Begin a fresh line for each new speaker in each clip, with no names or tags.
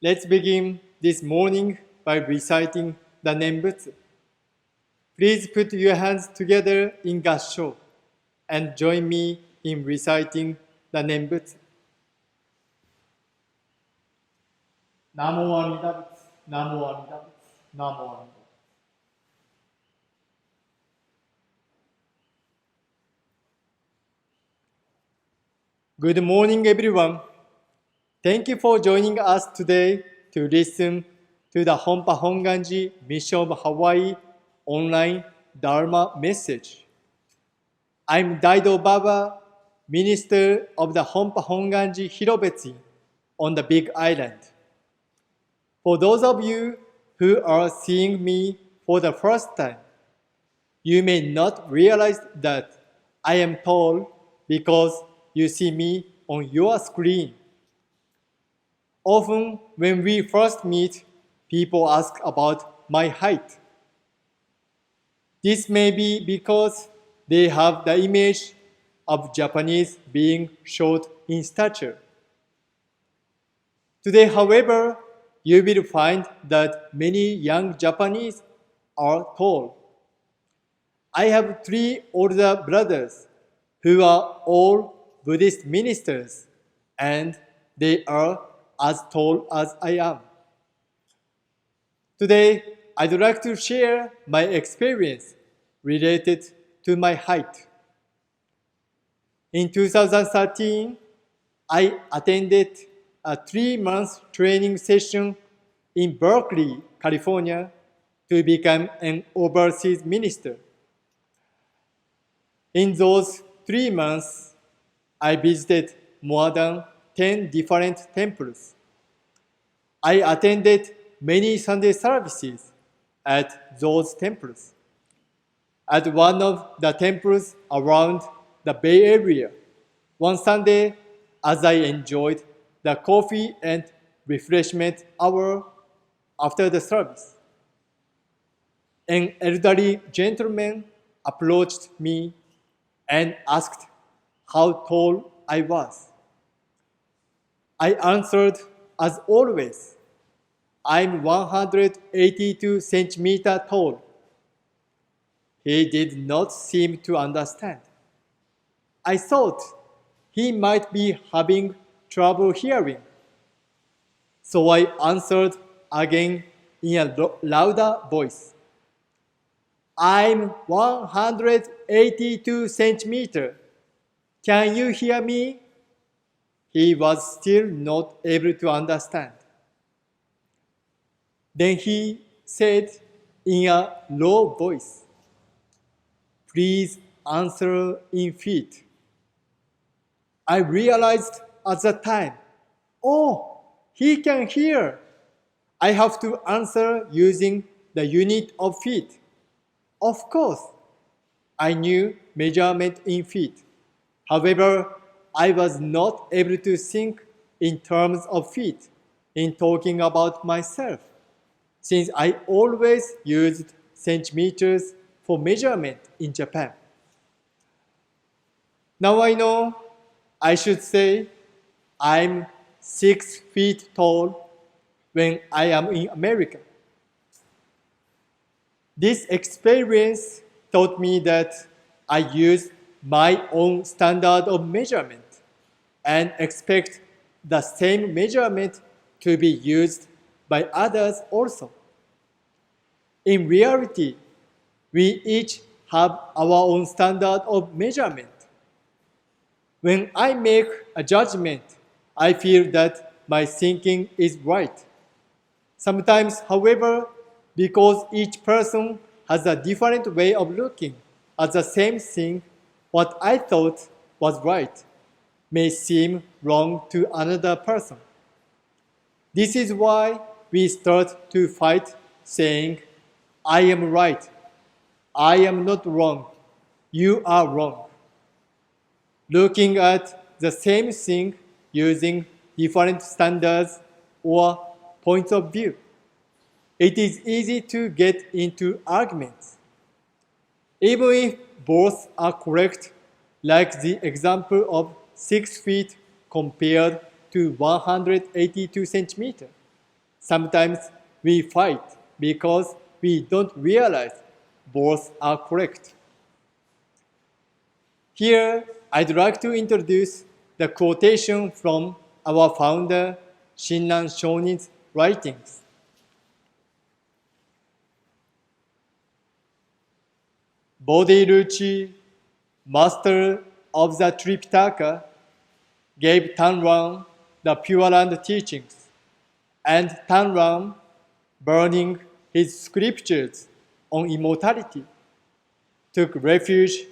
Let's begin this morning by reciting the Nembutsu. Please put your hands together in gassho and join me in reciting the Nembutsu. Namo Amida Butsu, Namo Amida Butsu, Namo Amida Butsu. Good morning, everyone. Thank you for joining us today to listen to the Honpa Hongwanji Mission of Hawaii Online Dharma Message. I'm Daido Baba, Minister of the Honpa Hongwanji Hilo Betsuin on the Big Island. For those of you who are seeing me for the first time, you may not realize that I am tall because you see me on your screen. Often, when we first meet, people ask about my height. This may be because they have the image of Japanese being short in stature. Today, however, you will find that many young Japanese are tall. I have 3 older brothers who are all Buddhist ministers, and they are as tall as I am. Today, I'd like to share my experience related to my height. In 2013, I attended a 3-month training session in Berkeley, California, to become an overseas minister. In those 3 months, I visited more than 10 different temples. I attended many Sunday services at those temples. At one of the temples around the Bay Area, one Sunday, as I enjoyed the coffee and refreshment hour after the service, an elderly gentleman approached me and asked how tall I was. I answered as always, I'm 182 centimeters tall. He did not seem to understand. I thought he might be having trouble hearing. So I answered again in a louder voice. I'm 182 centimeters. Can you hear me? He was still not able to understand. Then he said in a low voice, please answer in feet. I realized at the time, oh, he can hear. I have to answer using the unit of feet. Of course, I knew measurement in feet. However, I was not able to think in terms of feet in talking about myself, since I always used centimeters for measurement in Japan. Now I know I should say I'm 6 feet tall when I am in America. This experience taught me that I use my own standard of measurement and expect the same measurement to be used by others also. In reality, we each have our own standard of measurement. When I make a judgment, I feel that my thinking is right. Sometimes, however, because each person has a different way of looking at the same thing, what I thought was right may seem wrong to another person. This is why we start to fight saying, I am right, I am not wrong, you are wrong. Looking at the same thing using different standards or points of view, it is easy to get into arguments. Even if both are correct, like the example of 6 feet compared to 182 centimeters, Sometimes we fight because we don't realize both are correct. Here, I'd like to introduce the quotation from our founder, Shinran Shonin's writings. Bodhi-Ruchi, master of the Tripitaka, gave Tanran the Pure Land teachings, and Tanran, burning his scriptures on immortality, took refuge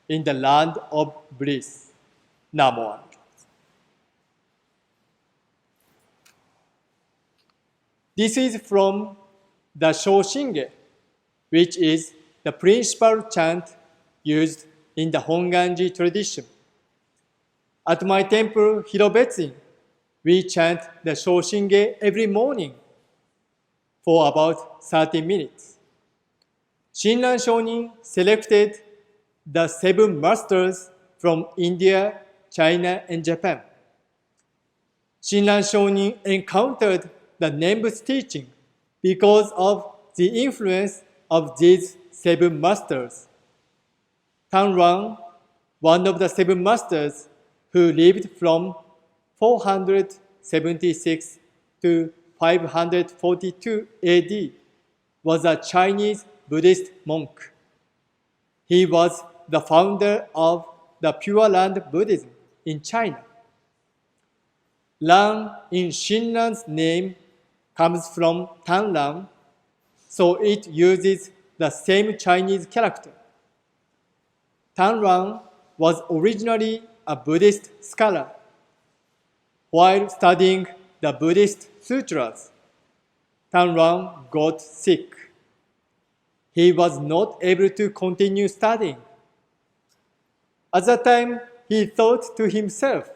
in the land of bliss. Namo. This is from the Shoshinge, which is the principal chant used in the Hongwanji tradition. At my temple, Hilo Betsuin, we chant the Shoshinge every morning for about 30 minutes. Shinran Shonin selected the 7 masters from India, China, and Japan. Shinran Shonin encountered the Nembutsu teaching because of the influence of these 7 masters. Tanran, one of the 7 masters who lived from 476 to 542 AD, was a Chinese Buddhist monk. He was the founder of the Pure Land Buddhism in China. Lan in Shinran's name comes from Tanran, so it uses the same Chinese character. Tanran was originally a Buddhist scholar. While studying the Buddhist sutras, Tanran got sick. He was not able to continue studying. At that time, he thought to himself,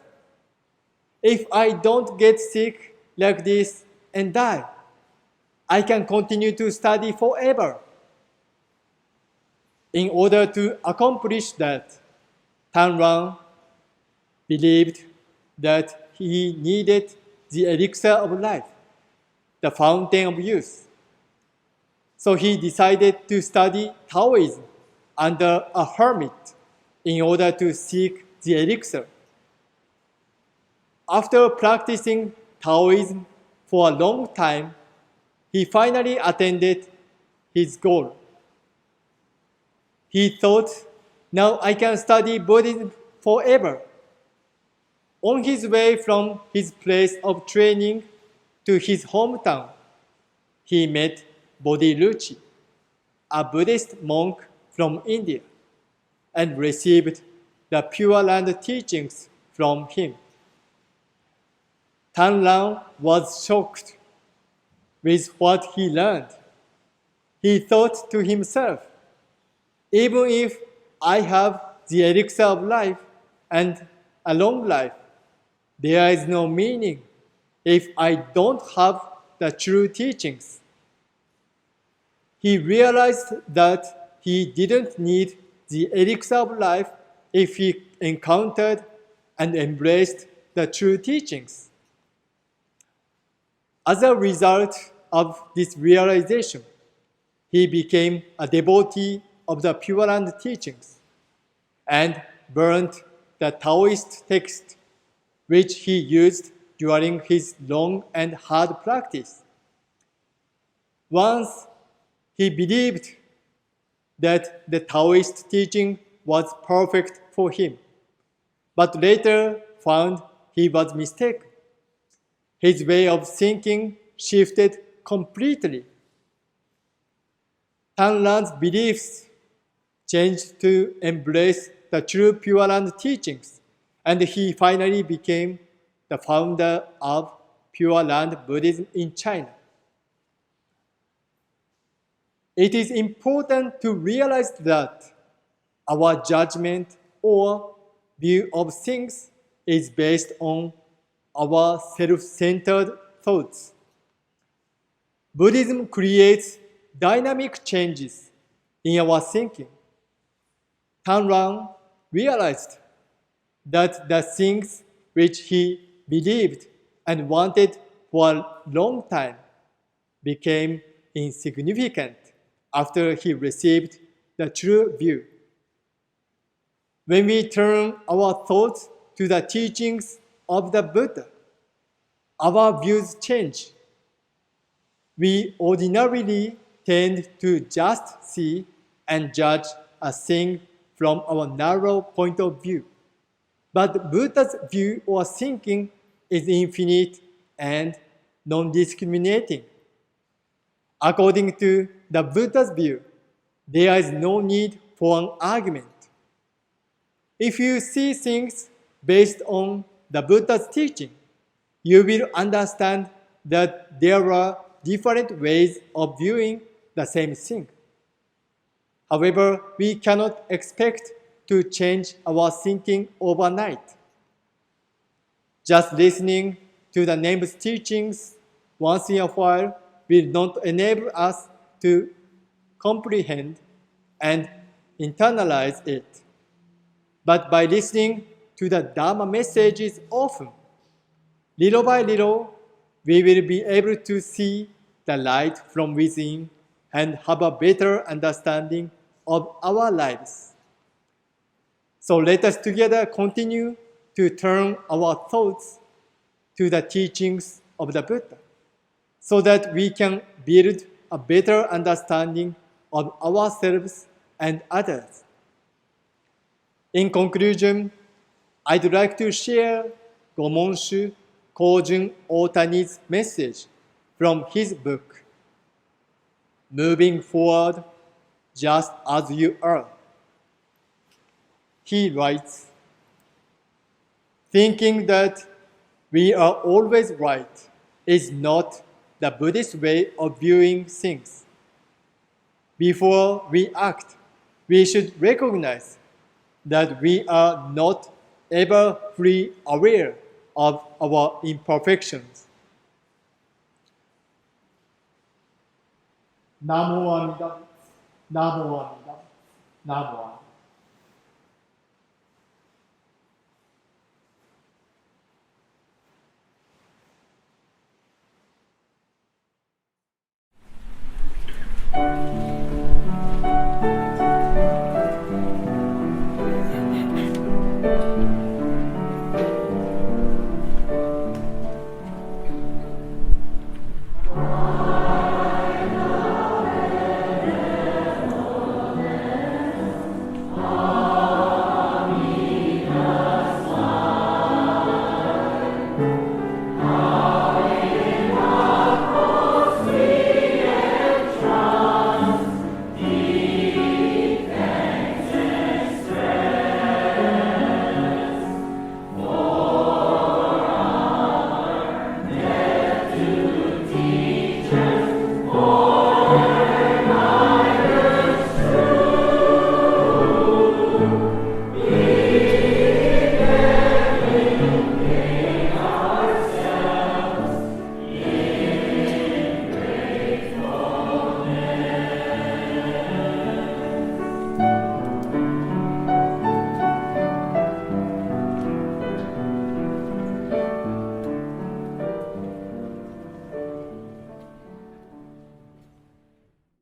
if I don't get sick like this and die, I can continue to study forever. In order to accomplish that, Tanran believed that he needed the elixir of life, the fountain of youth. So he decided to study Taoism under a hermit in order to seek the elixir. After practicing Taoism for a long time, he finally attained his goal. He thought, now I can study Buddhism forever. On his way from his place of training to his hometown, he met Bodhi-Ruchi, a Buddhist monk from India, and received the Pure Land teachings from him. Tanran was shocked with what he learned. He thought to himself, even if I have the elixir of life and a long life, there is no meaning if I don't have the true teachings. He realized that he didn't need the elixir of life if he encountered and embraced the true teachings. As a result of this realization, he became a devotee of the Pure Land teachings and burned the Taoist text which he used during his long and hard practice. Once he believed that the Taoist teaching was perfect for him, but later found he was mistaken. His way of thinking shifted completely. Tanran's beliefs changed to embrace the true Pure Land teachings, and he finally became the founder of Pure Land Buddhism in China. It is important to realize that our judgment or view of things is based on our self-centered thoughts. Buddhism creates dynamic changes in our thinking. Tanran realized that the things which he believed and wanted for a long time became insignificant after he received the true view. When we turn our thoughts to the teachings of the Buddha, our views change. We ordinarily tend to just see and judge a thing from our narrow point of view. But Buddha's view or thinking is infinite and non-discriminating. According to the Buddha's view, there is no need for an argument. If you see things based on the Buddha's teaching, you will understand that there are different ways of viewing the same thing. However, we cannot expect to change our thinking overnight. Just listening to the name's teachings once in a while will not enable us to comprehend and internalize it. But by listening to the Dharma messages often, little by little, we will be able to see the light from within and have a better understanding of our lives. So let us together continue to turn our thoughts to the teachings of the Buddha so that we can build a better understanding of ourselves and others. In conclusion, I'd like to share Gomonshu Kojun Otani's message from his book, Moving Forward Just as You Are. He writes, thinking that we are always right is not the Buddhist way of viewing things. Before we act, we should recognize that we are not ever fully aware of our imperfections. Namo Amida, Namo Amida, Namo Amida.
Death to